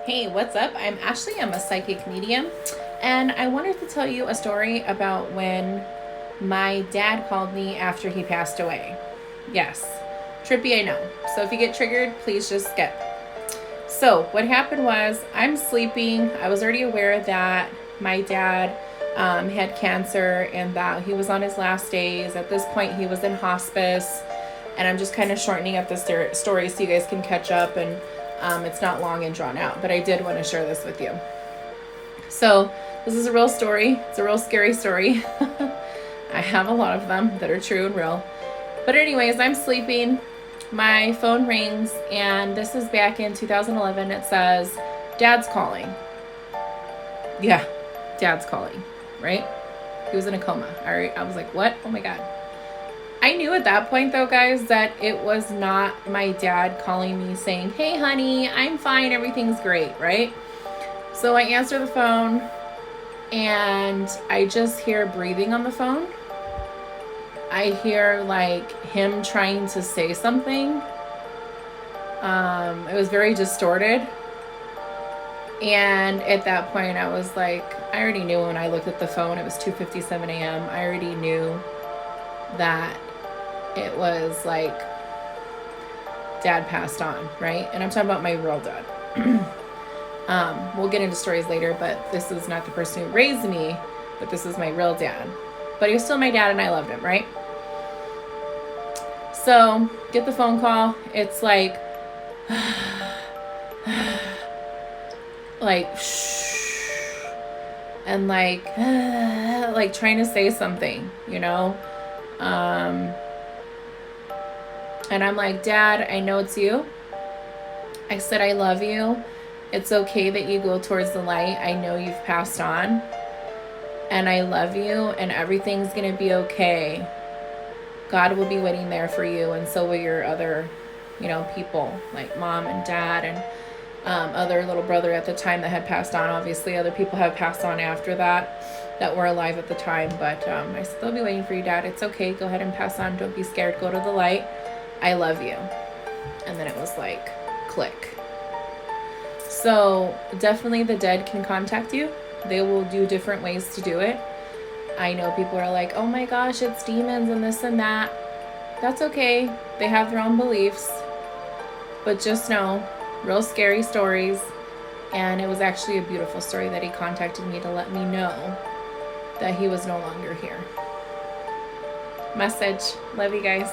Hey, what's up? I'm Ashley. I'm a psychic medium, and I wanted to tell you a story about when my dad called me after he passed away. Yes, trippy, I know. So if you get triggered, please just skip. So, what happened was, I'm sleeping. I was already aware that my dad had cancer and that he was on his last days. At this point, he was in hospice, and I'm just kind of shortening up the story so you guys can catch up, and it's not long and drawn out, but I did want to share this with you. So, this is a real story. It's a real scary story. I have a lot of them that are true and real. But anyways, I'm sleeping. My phone rings, and this is back in 2011. It says, Dad's calling. Yeah, Dad's calling, right? He was in a coma. All right. I was like, what? Oh my God. I knew at that point, though, guys, that it was not my dad calling me saying, hey, honey, I'm fine. Everything's great, right? So I answer the phone, and I just hear breathing on the phone. I hear like him trying to say something. It was very distorted. And at that point, I was like, I already knew when I looked at the phone, it was 2:57 a.m. I already knew that it was like Dad passed on, right? And I'm talking about my real dad. We'll get into stories later, but this is not the person who raised me, but this is my real dad. But he was still my dad, and I loved him, right? So, get the phone call. It's like, like, shh, and like trying to say something, you know? And I'm like, Dad, I know it's you. I said, I love you. It's okay that you go towards the light. I know you've passed on. And I love you, and everything's going to be okay. God will be waiting there for you, and so will your other, people, like Mom and Dad and other little brother at the time that had passed on. Obviously, other people have passed on after that were alive at the time. But I said, they'll be waiting for you, Dad. It's okay. Go ahead and pass on. Don't be scared. Go to the light. I love you. And then it was like, click. So definitely the dead can contact you. They will do different ways to do it. I know people are like, oh my gosh, it's demons and this and that. That's okay. They have their own beliefs. But just know, real scary stories. And it was actually a beautiful story that he contacted me to let me know that he was no longer here. Message. Love you guys.